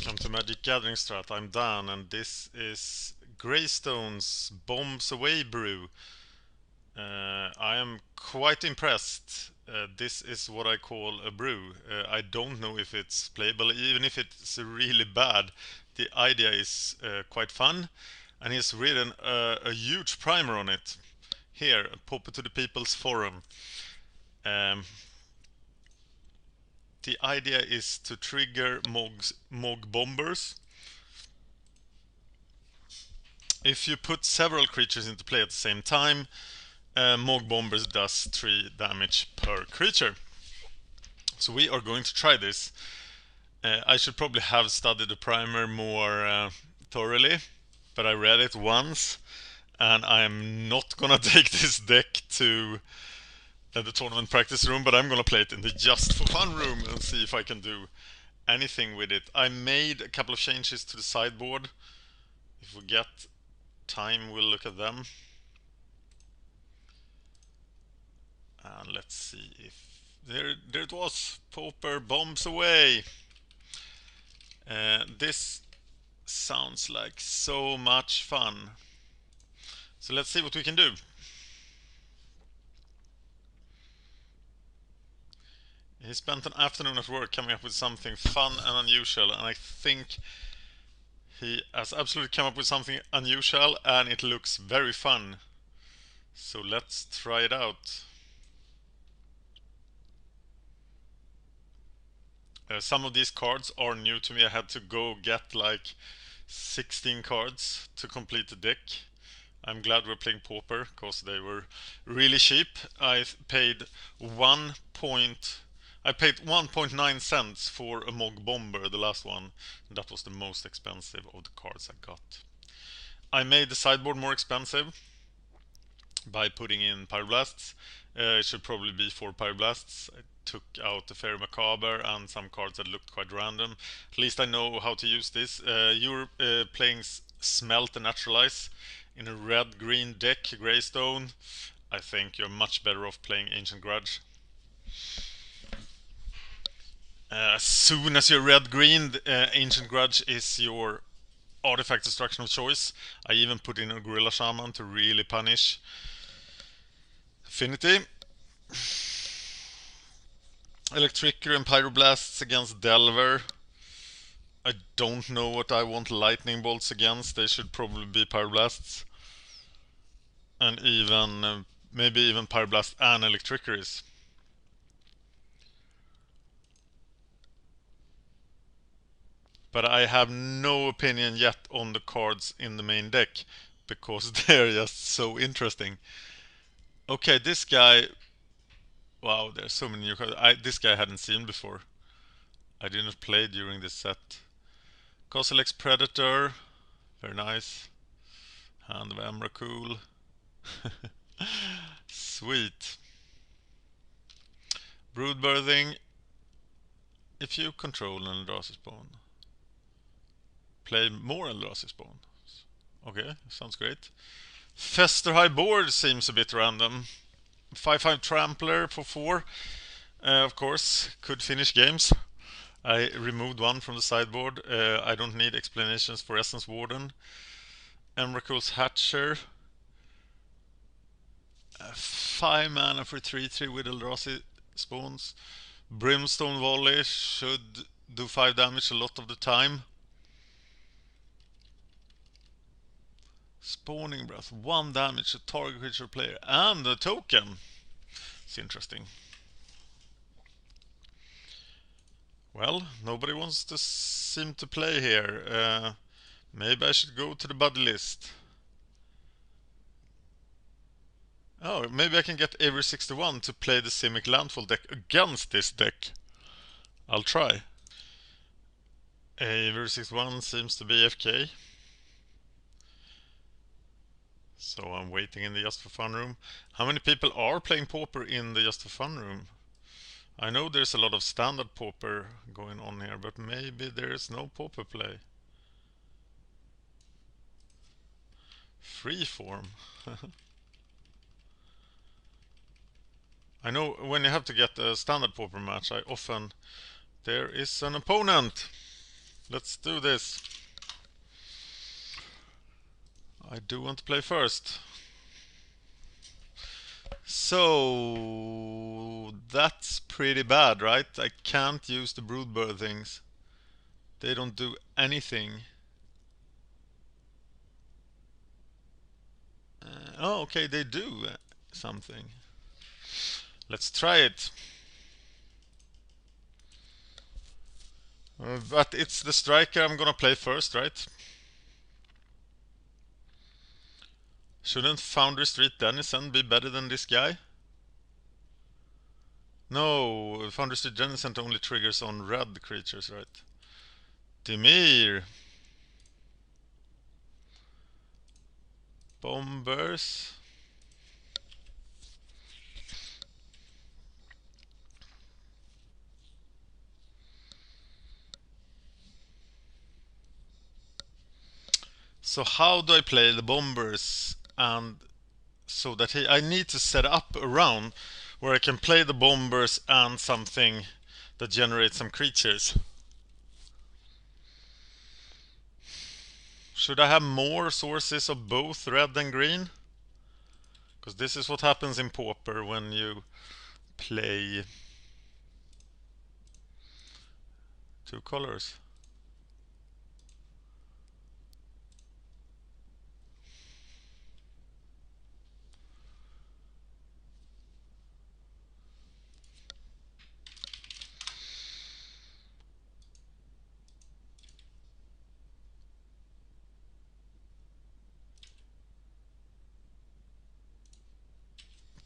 welcome to MagicGatheringStrat. I'm Dan, and this is Greystone's Bombs Away brew. I am quite impressed. This is what I call a brew. I don't know if it's playable, even if it's really bad. The idea is quite fun, and he's written a huge primer on it. Here, Pauper to the People's forum. The idea is to trigger Mobb Bombers. If you put several creatures into play at the same time, Mobb Bombers does 3 damage per creature. So we are going to try this. I should probably have studied the primer more thoroughly, but I read it once, and I am not gonna take this deck to the tournament practice room, but I'm gonna play it in the just for fun room and see if I can do anything with it. I made a couple of changes to the sideboard. If we get time, we'll look at them. And let's see if there it was. Pauper Bombs Away. This sounds like so much fun. So let's see what we can do. He spent an afternoon at work coming up with something fun and unusual, and I think he has absolutely come up with something unusual, and it looks very fun. So let's try it out. Some of these cards are new to me. I had to go get like 16 cards to complete the deck. I'm glad we're playing Pauper because they were really cheap. I paid 1.9 cents for a Mobb Bomber, the last one. That was the most expensive of the cards I got. I made the sideboard more expensive by putting in Pyroblasts. It should probably be 4 Pyroblasts. I took out the Fairy Macabre and some cards that looked quite random. At least I know how to use this. You're playing Smelt and Naturalize in a red-green deck, Greystone. I think you're much better off playing Ancient Grudge. As soon as you're red-green, Ancient Grudge is your artifact destruction of choice. I even put in a Gorilla Shaman to really punish Affinity. Electricity and Pyroblasts against Delver. I don't know what I want Lightning Bolts against. They should probably be Pyroblasts. And even, maybe even Pyroblast and Electricaries. But I have no opinion yet on the cards in the main deck, because they're just so interesting. Okay, this guy... Wow, there's so many new cards. This guy I hadn't seen before. I didn't play during this set. Kozilek's Predator. Very nice. Hand of Emrakul. Sweet. Broodbirthing. If you control an Eldrazi spawn, play more Eldrazi spawns. Okay, sounds great. Festerhigh board seems a bit random. 5/5 Trampler for 4. Of course, could finish games. I removed one from the sideboard. I don't need explanations for Essence Warden. Emrakul's Hatcher. 5 mana for 3/3 with Eldrazi spawns. Brimstone Volley should do 5 damage a lot of the time. Spawning Breath, 1 damage to target creature player and a token. It's interesting. Well, nobody wants to seem to play here. Maybe I should go to the buddy list. Oh, maybe I can get Avery 61 to play the Simic Landfall deck against this deck. I'll try. Avery 61 seems to be AFK. So I'm waiting in the Just for Fun room. How many people are playing Pauper in the Just for Fun room? I know there's a lot of standard Pauper going on here, but maybe there's no Pauper play. Freeform. I know when you have to get a standard Pauper match, there is an opponent. Let's do this. I do want to play first. So that's pretty bad, right? I can't use the broodbird things. They don't do anything. Oh, okay, they do something. Let's try it. But it's the striker I'm gonna play first, right? Shouldn't Foundry Street Denizen be better than this guy? No, Foundry Street Denizen only triggers on red creatures, right? Dimir. Bombers. So how do I play the bombers? And so that I need to set up a round where I can play the bombers and something that generates some creatures. Should I have more sources of both red and green? Because this is what happens in Pauper when you play two colors.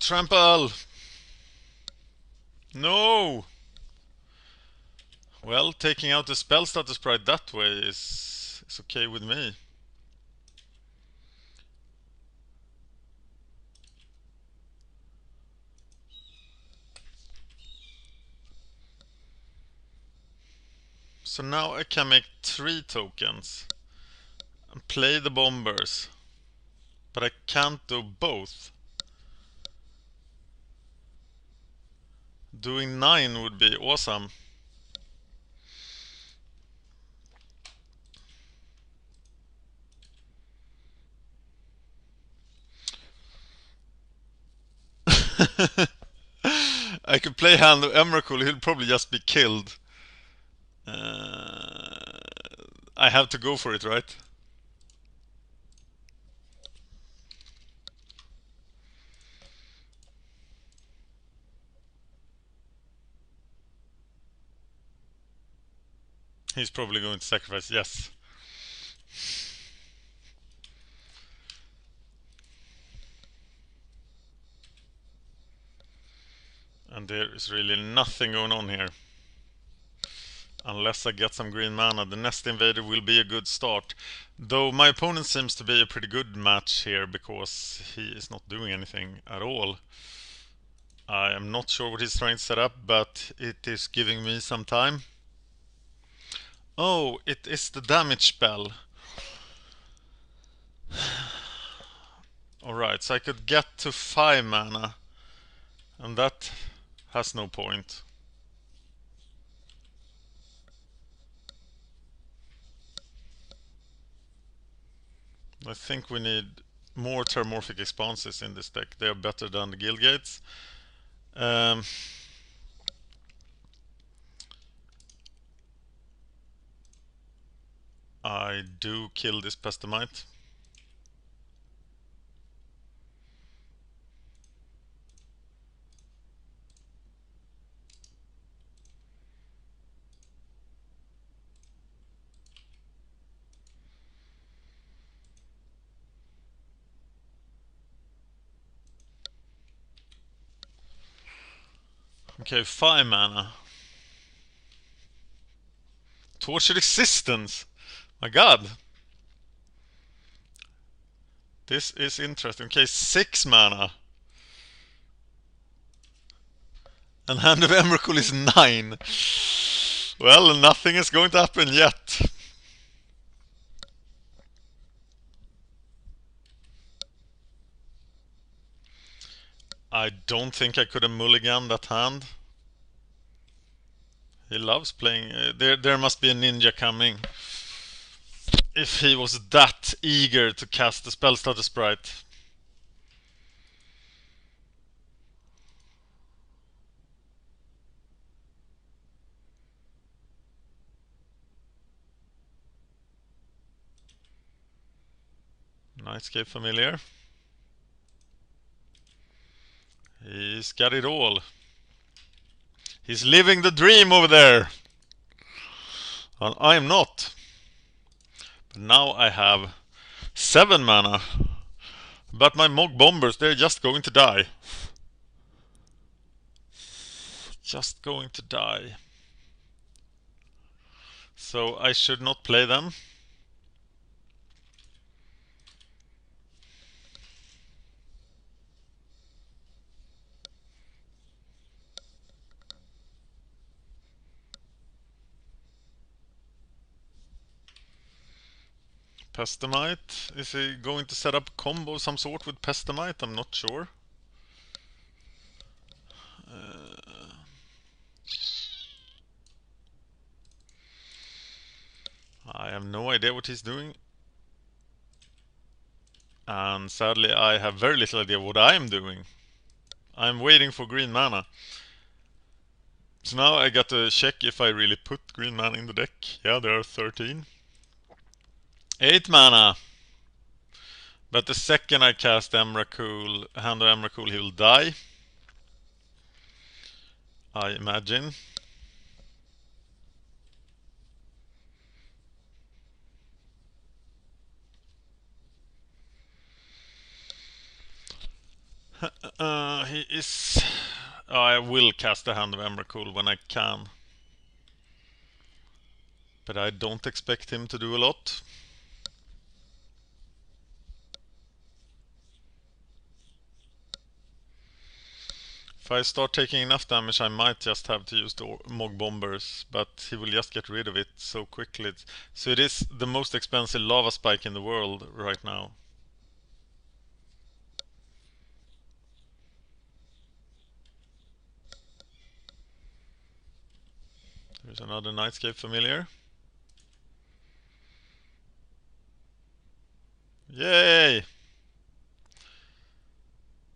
Trample! No! Well, taking out the spell status sprite that way is okay with me. So now I can make 3 tokens and play the bombers. But I can't do both. Doing 9 would be awesome. I could play Hand of Emrakul, he'll probably just be killed. I have to go for it, right? He's probably going to sacrifice, yes. And there is really nothing going on here. Unless I get some green mana, the Nest Invader will be a good start. Though my opponent seems to be a pretty good match here because he is not doing anything at all. I am not sure what he's trying to set up, but it is giving me some time. Oh, it is the damage spell. Alright, so I could get to 5 mana. And that has no point. I think we need more Terramorphic Expanses in this deck. They are better than the Guild Gates. I do kill this Pestamite. Okay, 5 mana. Tortured Existence! My god! This is interesting. Okay, 6 mana. And Hand of Emrakul is 9. Well, nothing is going to happen yet. I don't think I could have mulliganed that hand. He loves playing. There must be a ninja coming. if he was that eager to cast the spell starter sprite. Nightscape Familiar. He's got it all. He's living the dream over there. And I'm not. But now I have 7 mana. But my Mobb Bombers, they're just going to die. Just going to die. So I should not play them. Pestamite. Is he going to set up a combo of some sort with Pestamite? I'm not sure. I have no idea what he's doing. And sadly I have very little idea what I am doing. I'm waiting for green mana. So now I got to check if I really put green mana in the deck. Yeah, there are 13. 8 mana. But the second I cast Emrakul, Hand of Emrakul, he will die. I imagine. He is... I will cast the Hand of Emrakul when I can. But I don't expect him to do a lot. If I start taking enough damage, I might just have to use the Mobb Bombers, but he will just get rid of it so quickly. So it is the most expensive lava spike in the world right now. There's another Nightscape Familiar. Yay!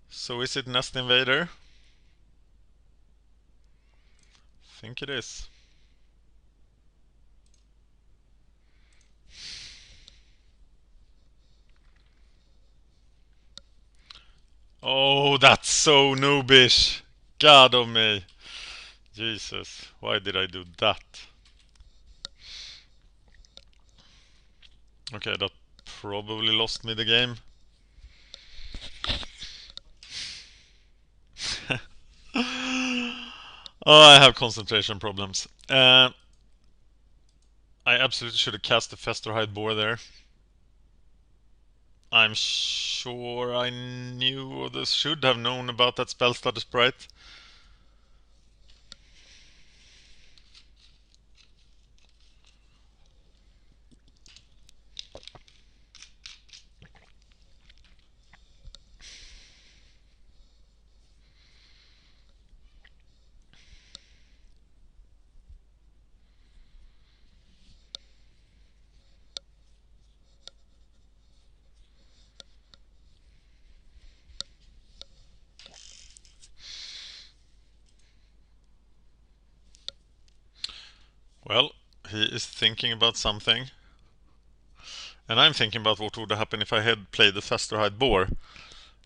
So is it Nest Invader? I think it is. Oh, that's so noobish! God of me! Jesus, why did I do that? Okay, that probably lost me the game. Oh, I have concentration problems. I absolutely should have cast the Festerhide Boar there. I'm sure I knew or this should have known about that spell starter sprite. Well, he is thinking about something. And I'm thinking about what would happen if I had played the Festerhide Boar.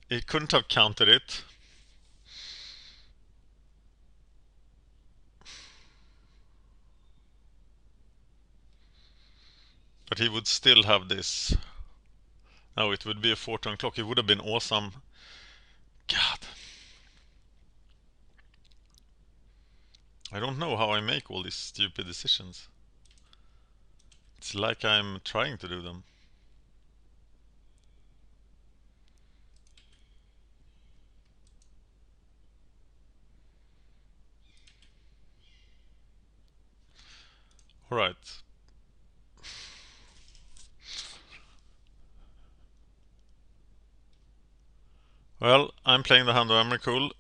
He couldn't have countered it. But he would still have this. No, it would be a 4-turn clock. It would have been awesome. God. I don't know how I make all these stupid decisions. It's like I'm trying to do them. Alright. Well, I'm playing the Hand of Emrakul.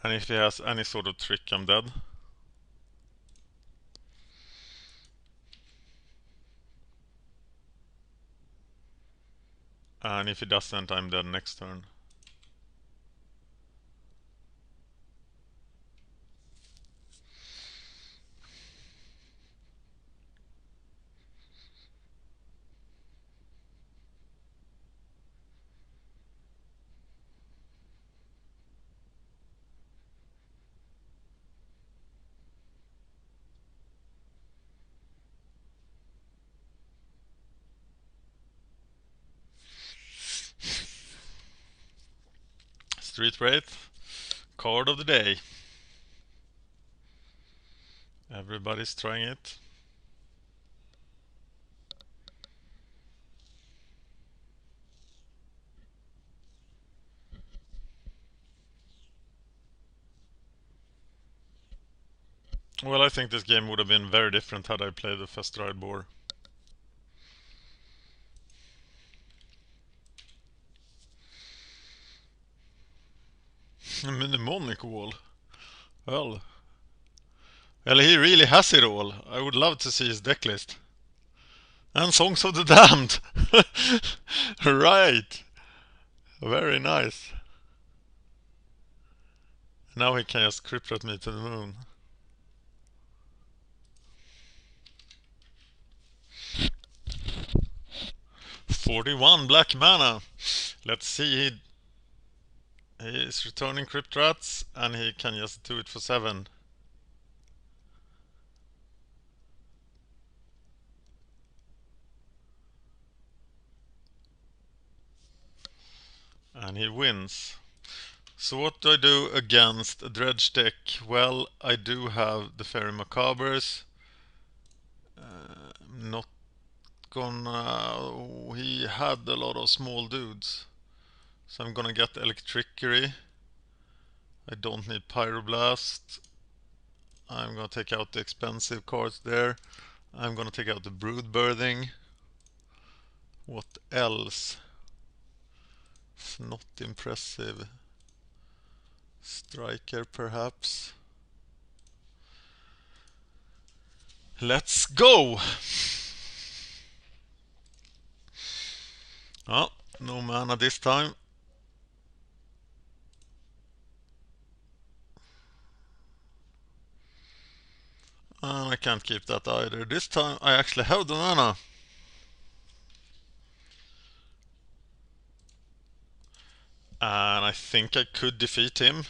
And if he has any sort of trick, I'm dead. And if he doesn't, I'm dead next turn. Street Wraith, card of the day. Everybody's trying it. Well, I think this game would have been very different had I played the Festride boar. Mnemonic wall. Well, he really has it all. I would love to see his deck list. And Songs of the Damned. Right. Very nice. Now he can just cryptrat me to the moon. $41 black mana. Let's see. He is returning cryptrats and he can just do it for 7. And he wins. So what do I do against a dredge deck? Well, I do have the Fairy Macabres. Not gonna... he had a lot of small dudes. So I'm gonna get Electrickery. I don't need Pyroblast. I'm gonna take out the expensive cards there. I'm gonna take out the Brood Birthing. What else? It's not impressive. Striker perhaps. Let's go! Oh, no mana this time. And I can't keep that either. This time I actually have the mana. And I think I could defeat him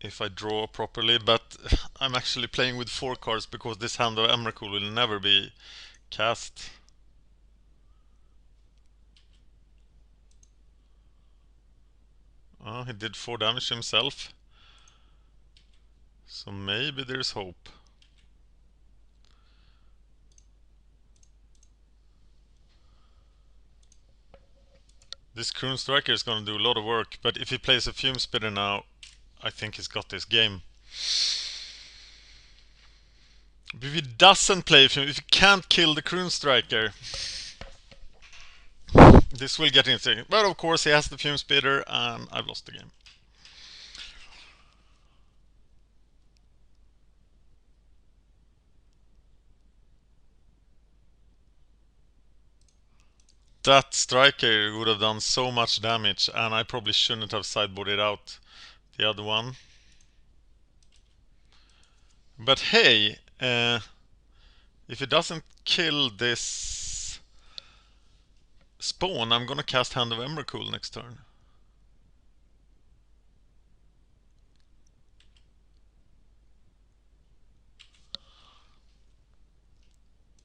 if I draw properly, but I'm actually playing with 4 cards because this Hand of Emrakul will never be cast. Oh, he did 4 damage himself. So maybe there's hope. This Croon Striker is gonna do a lot of work, but if he plays a Fume Spitter now, I think he's got this game. But if he doesn't play Fume, if he can't kill the Croon Striker, this will get interesting. But of course he has the Fume Spitter and I've lost the game. That Striker would have done so much damage and I probably shouldn't have sideboarded out the other one. But hey, if he doesn't kill this spawn, I'm gonna cast Hand of Emrakul next turn.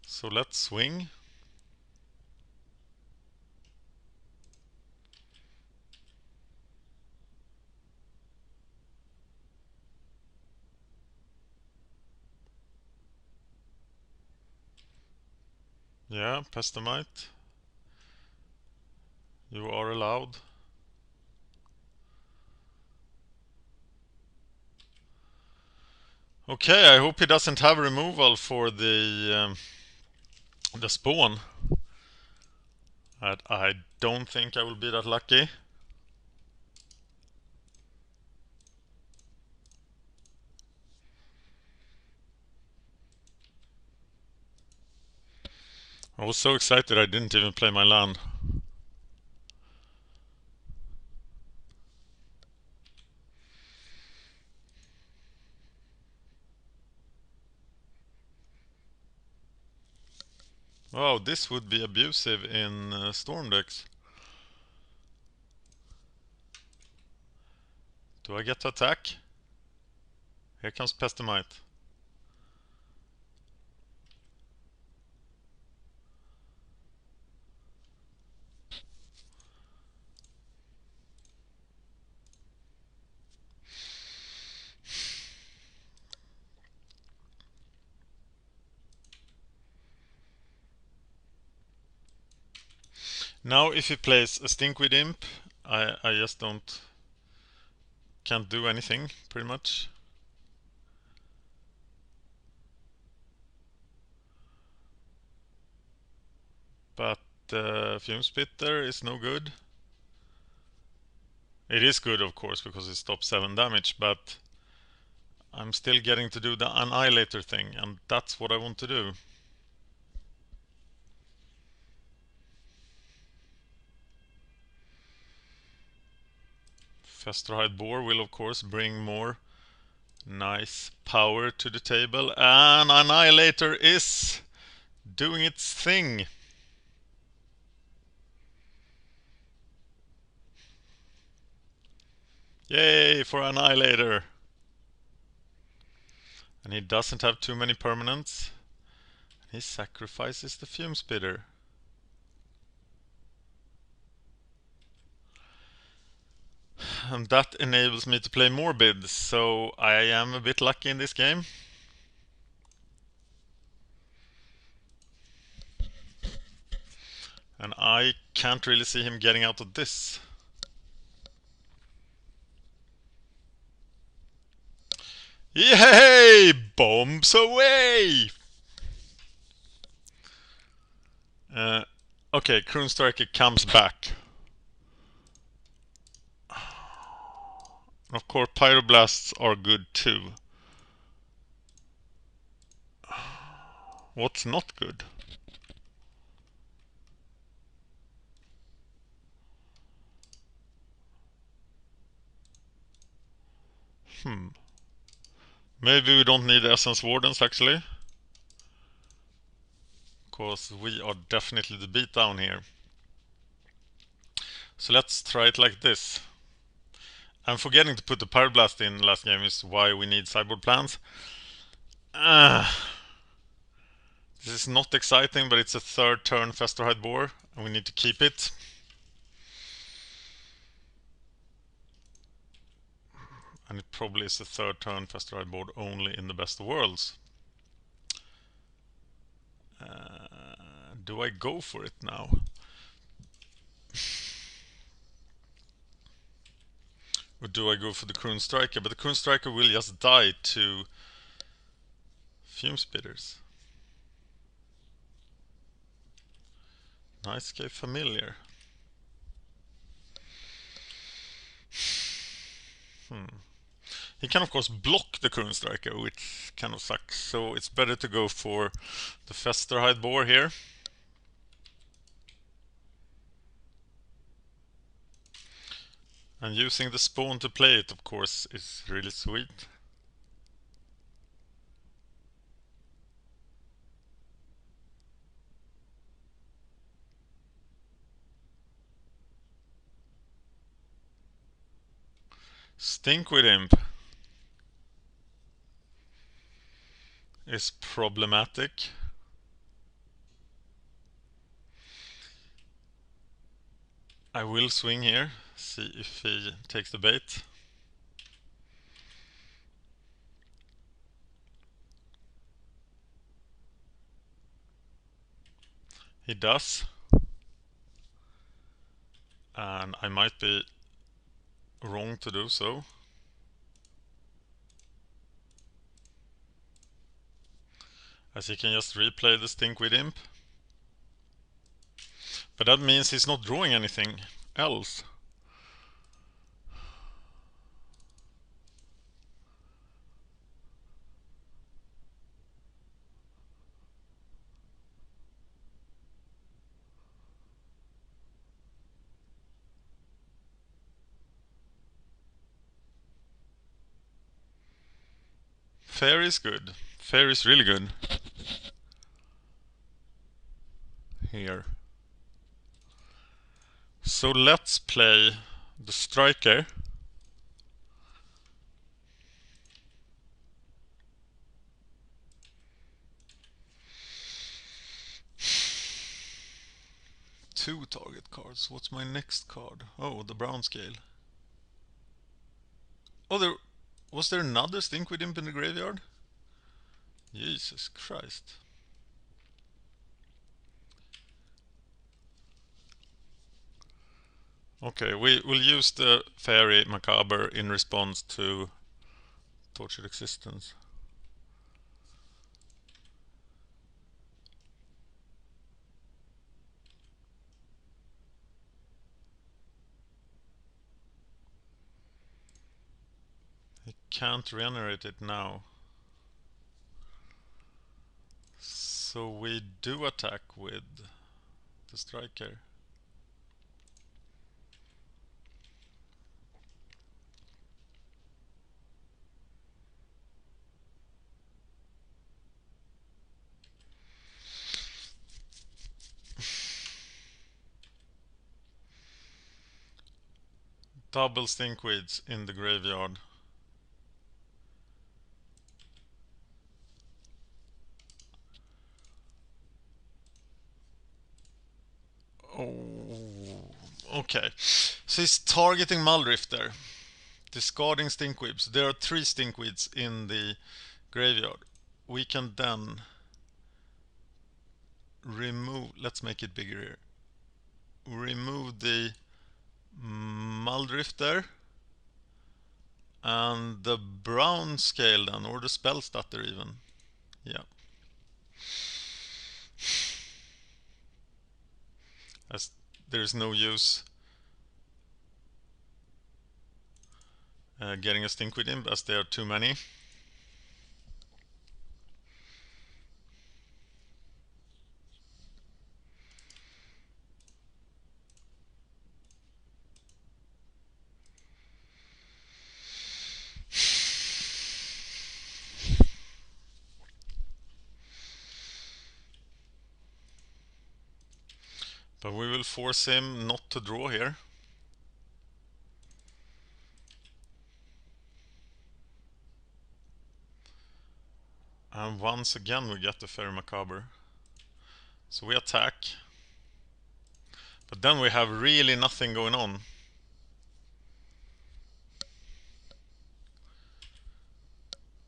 So let's swing. Yeah, Pestamite. You are allowed. Okay, I hope he doesn't have removal for the spawn. I don't think I will be that lucky. I was so excited I didn't even play my land. Wow, this would be abusive in Storm decks. Do I get to attack? Here comes Pestimite. Now if he plays a Stinkweed Imp, I just can't do anything, pretty much. But Fume Spitter is no good. It is good, of course, because it stops 7 damage, but I'm still getting to do the Annihilator thing, and that's what I want to do. Festerhide Boar will, of course, bring more nice power to the table, and Annihilator is doing its thing. Yay for Annihilator! And he doesn't have too many permanents. He sacrifices the Fume Spitter. And that enables me to play more bids, so I am a bit lucky in this game. And I can't really see him getting out of this. Yay! Bombs away! Okay, Croon Striker comes back. Of course, Pyroblasts are good too. What's not good? Maybe we don't need Essence Wardens actually. Because we are definitely the beatdown here. So let's try it like this. I'm forgetting to put the Pyroblast in last game is why we need sideboard plans. This is not exciting, but it's a third turn Festerhide Boar, and we need to keep it. And it probably is the third turn Festerhide Boar only in the best of worlds. Do I go for it now? Or do I go for the Croon Striker? But the Croon Striker will just die to Fume Spitters. Nice K Familiar. He can of course block the Croon Striker, which kind of sucks. So it's better to go for the Festerhide Boar here. And using the spawn to play it, of course, is really sweet. Stinkweed Imp is problematic. I will swing here, see if he takes the bait. He does. And I might be wrong to do so. As he can just replay the Stinkweed Imp. But that means he's not drawing anything else. Fairy is good. Fairy is really good. Here. So let's play the striker. Two target cards. What's my next card? Oh, the brown scale. Oh, was there another Stinkweed Imp in the graveyard? Jesus Christ. Okay, we will use the Fairy Macabre in response to Tortured Existence. I can't regenerate it now. So we do attack with the striker. Double Stinkweeds in the graveyard. Oh, okay. So he's targeting Muldrifter, discarding Stinkweeds. There are 3 Stinkweeds in the graveyard. We can then remove, let's make it bigger here. Remove the Muldrifter and the brown scale then, or the spell stutter even. Yeah. As there is no use getting a Stinkweed Imp as there are too many. But we will force him not to draw here. And once again we get the Fairy Macabre. So we attack. But then we have really nothing going on.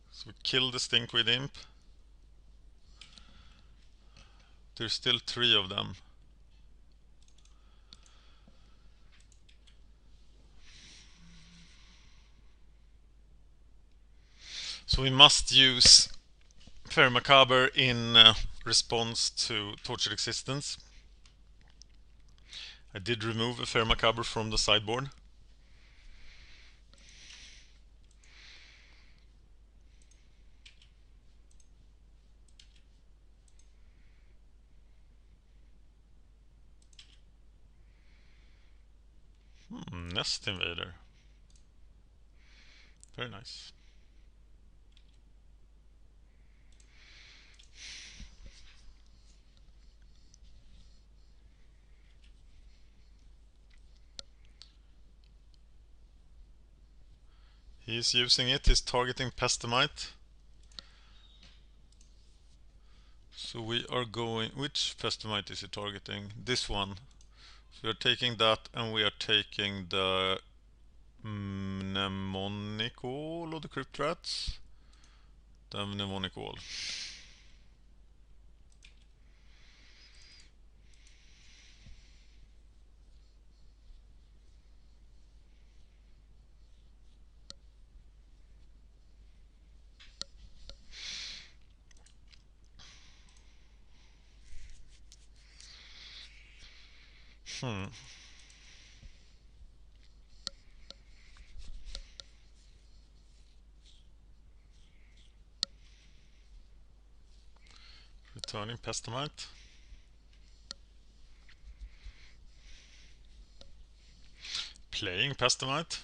So we kill the Stinkweed Imp. There's still 3 of them. So we must use Fairy Macabre in response to Tortured Existence. I did remove a Fairy Macabre from the sideboard. Nest Invader. Very nice. He's using it, he's targeting Pestamite. So we are going, which Pestamite is he targeting? This one. So we are taking that and we are taking the Mnemonic Wall or the Crypt Rats. The Mnemonic Wall. Returning Pestamite. Playing Pestamite.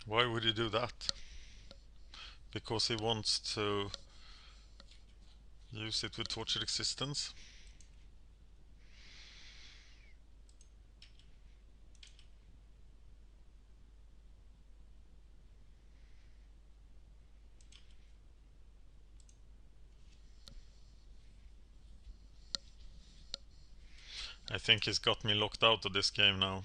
Why would he do that? Because he wants to use it with Tortured Existence. I think he's got me locked out of this game now.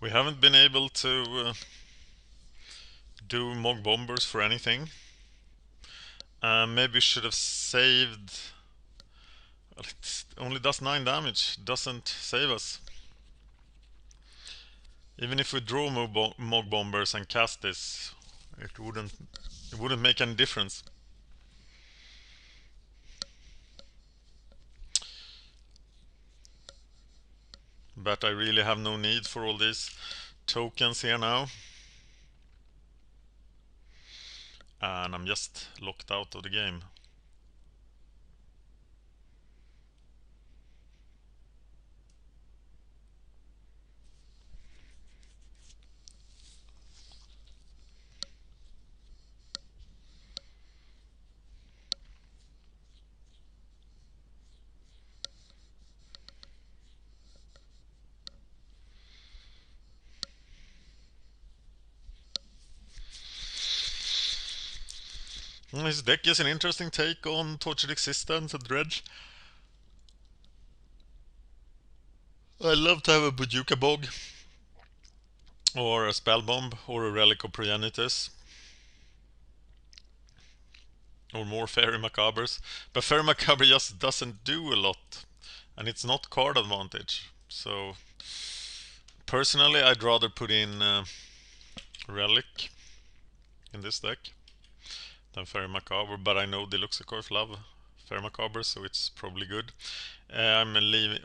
We haven't been able to do Mobb Bombers for anything. Maybe should have saved. Well, it only does 9 damage, doesn't save us. Even if we draw Mobb Bombers and cast this, it wouldn't make any difference. But I really have no need for all these tokens here now. And I'm just locked out of the game. His deck is an interesting take on Tortured Existence and Dredge. I love to have a Bojuka Bog, or a Spell Bomb, or a Relic of Progenitus, or more Fairy Macabres. But Fairy Macabre just doesn't do a lot, and it's not card advantage. So personally, I'd rather put in Relic in this deck than Fairy Macabre, but I know Deluxeicoff love Fairy Macabre, so it's probably good. I'm leaving.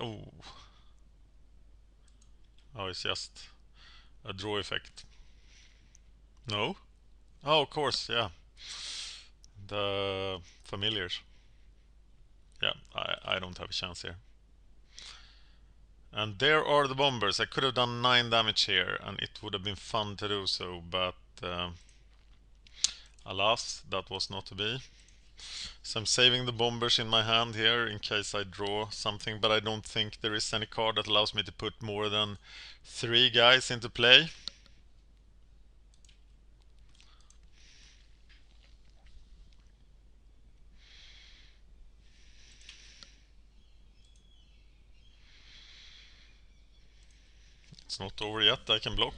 Oh, it's just a draw effect. No? Oh, of course, yeah. The familiars. Yeah, I don't have a chance here. And there are the bombers. I could have done 9 damage here, and it would have been fun to do so, but alas, that was not to be. So I'm saving the bombers in my hand here in case I draw something, but I don't think there is any card that allows me to put more than 3 guys into play. It's not over yet, I can block.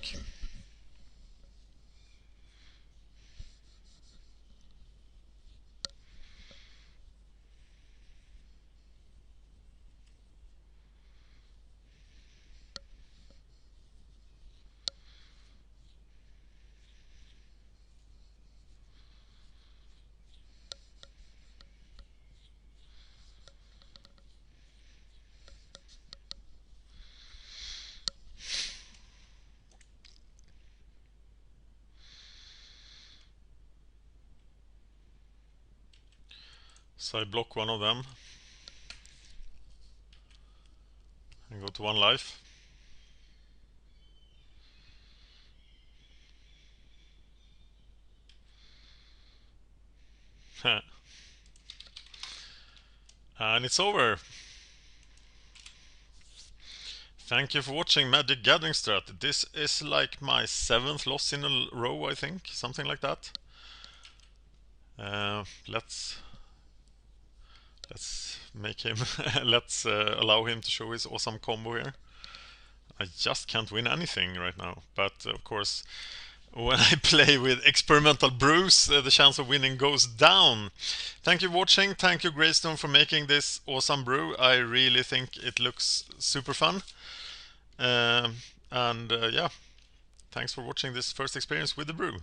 So I block one of them and go to 1 life. And it's over. Thank you for watching MagicGatheringStrat. This is like my 7th loss in a row, I think, something like that. Let's make him. Let's allow him to show his awesome combo here. I just can't win anything right now, but of course, when I play with experimental brews, the chance of winning goes down. Thank you for watching. Thank you, Greystone, for making this awesome brew. I really think it looks super fun. Yeah, thanks for watching this first experience with the brew.